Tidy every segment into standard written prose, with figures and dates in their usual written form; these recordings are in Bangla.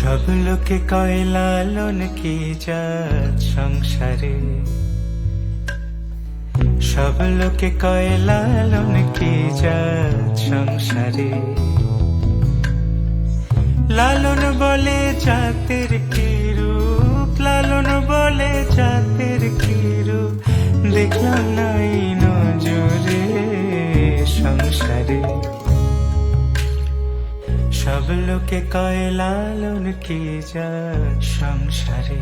সব লোকে কয় লালন কি জাত সংসারে, সব লোকে কয় লালন কি জাত সংসারে। লালন বলে জাতের কি রূপ, লালন বলে জাতের কি রূপ, দেখলাম নাই নজরে সংসারে। সব লোকে কয় লালন কি জাত সংসারে।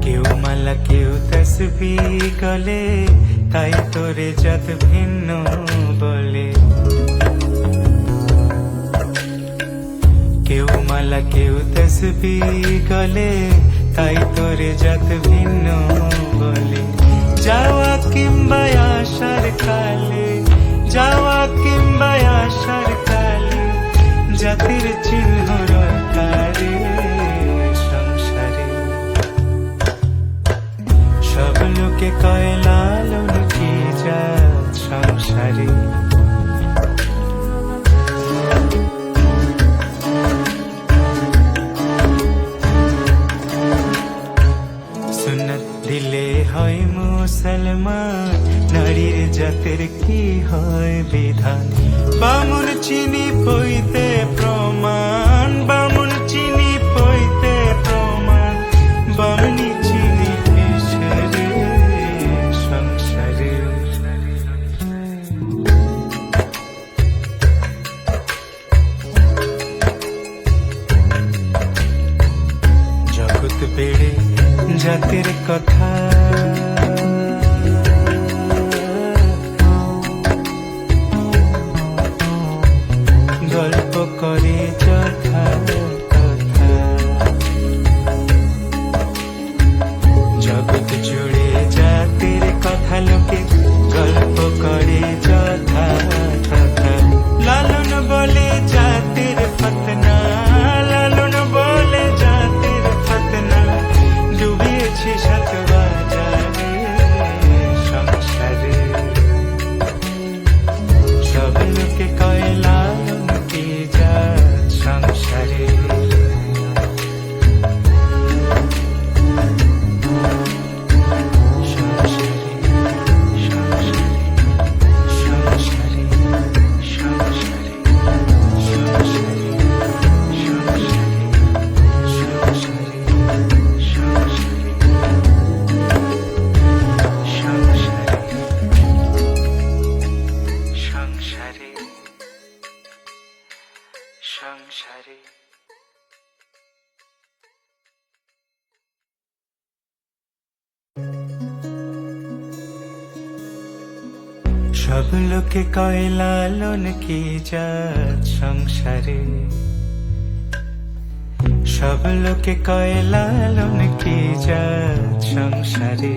কেউ মালা কেউ তসবিহ গলে, তাই তোরে জাত ভিন্ন বলে। কেউ মালা কেউ তসবিহ গলে, তাই তোরে জাত ভিন্ন বলে। যাওয়া কিংবা আসার কালে, যাওয়া কিংবা আসার কালে, জাতির চিহ্ন রটারে সংসারে। সব লোকে কয় লালন কি জাত সংসারে। সুন্নত দিলে হয় মুসলমান, নারীর জাতের কি হয় বিধান। বামুন চিনি পইতে প্রমাণ, বামুন চিনি পইতে প্রমাণ, বামনি চিনি পেশরে সংসারে। জগৎ বেড়ে জাতের কথা, গল্প করে যথা কথা। জগৎ জুড়ে জাতের কথা লোকে গল্প করে যথা কথা। লালন বলে জাতের ফতনা, লালন বলে জাতের ফতনা, ডুবিয়েছে শতবাজারে সংসারে। সব লোকে কয় লালন কি জাত সংসারে। সংসারে সব লোকে কয় লালন কি জাত সংসারে। সব লোকে কয় লালন কি জাত সংসারে।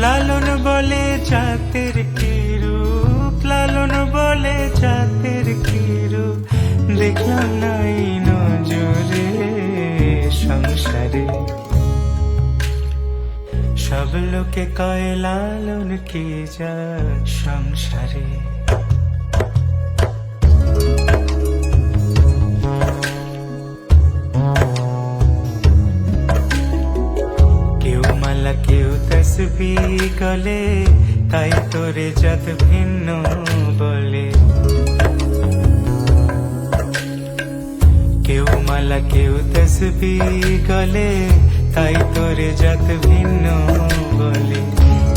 লালন বলে জাতের কি রূপ, লালন বলে জাতের কি রূপ, দেখলাম নাই নজরে সংসারে। সব লোকে কয় লালন কি জাত সংসারে। কেউ মালা কেউ তসবিহ গলে, তাই তোরে জাত ভিন্ন বলে। কেউ মালা কেউ তসবিহ গলে, তাই তোরে জাত ভিন্ন বলে।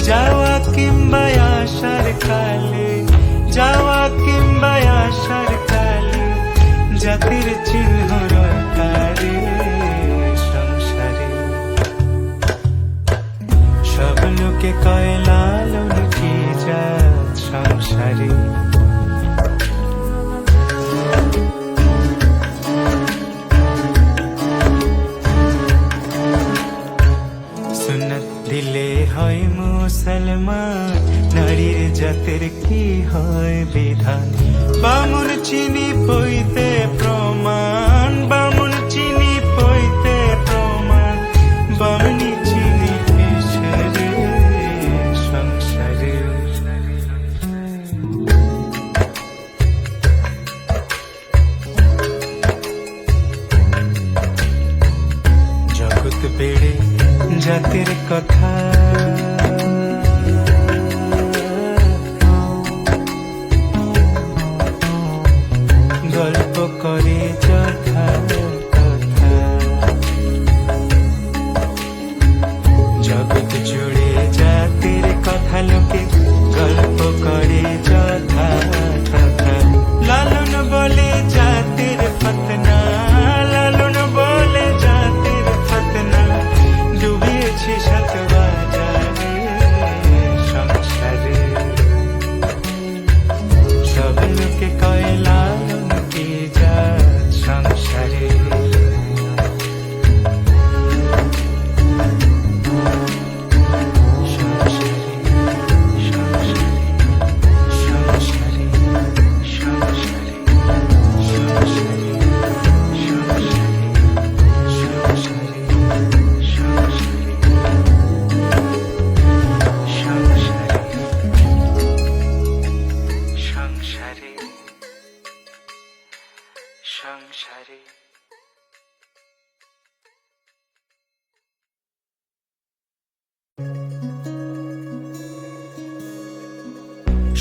যাওয়া কিংবা আসার কালে, যাওয়া কিংবা আসার কালে, জাতির চিহ্ন রটারে সংসারে। সব লোকে কয় লালন কি জাত সংসারে। সুন্নত দিলে হয় মুসলমান, নারীর জাতের কি হয় বিধান। বামুন চিনি পইতে প্রমাণ, বামুন চিনি পইতে প্রমাণ, বামনি চিনি পেশরে জাতির কথা গল্প করে যথা তথা জগৎ জুড়ে জাতির কথা লোকে গল্প করে যথা তথা লালন বলে জাতির ফতনা লালন বলে জাতির ফতনা ডুবিয়েছে শত বাজারে সংসারে সব লোকে কয় লালন কি জাত সংসারে সংসারে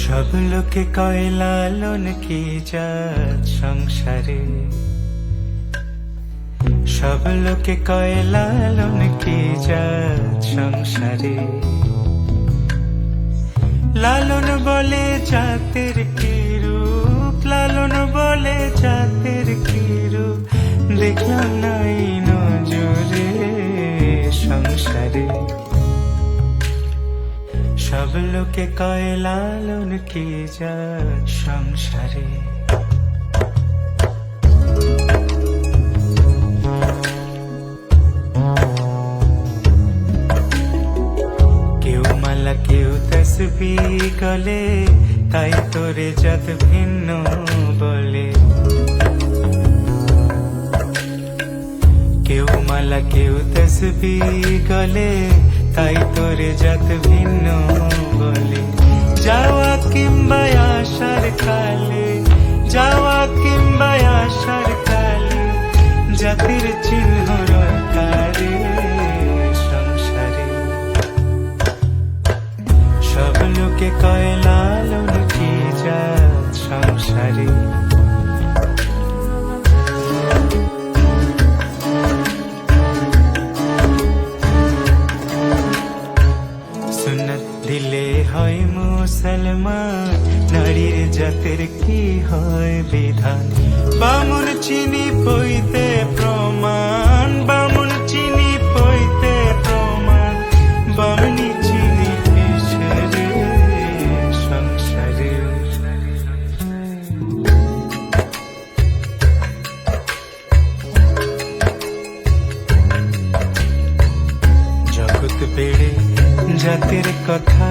সব লোকে কয় লালন কি জাত সংসারে সব লোকে কয় লালন কি জাত সংসারে লালন বলে জাতের কি রূপ লালন বলে জাতের কি রূপ দেখলাম নাই নজরে সংসারে সব লোকে কয় লালন কি জাত সংসারে কেউ মালা কেউ তসবিহ গলে তাই তোরে জাত ভিন্ন বলে কেউ মালা কেউ তসবিহ গলে তাই তোরে জাত ভিন্ন বলে যাওয়া কিংবা আসার কালে যাওয়া কিংবা আসার কালে জাতির চিহ্ন রকারে সংসারে সব লোকে কয় লালন কি জাত সংসারে দিলে হয় মুসলমান নারীর জাতের কি হয় বিধান বামুন চিনি পইতে প্রমাণ বামুন চিনি পইতে প্রমাণ বামনি চিনি পেশরে সংসারে জগৎ বেড়ে জাতির কথা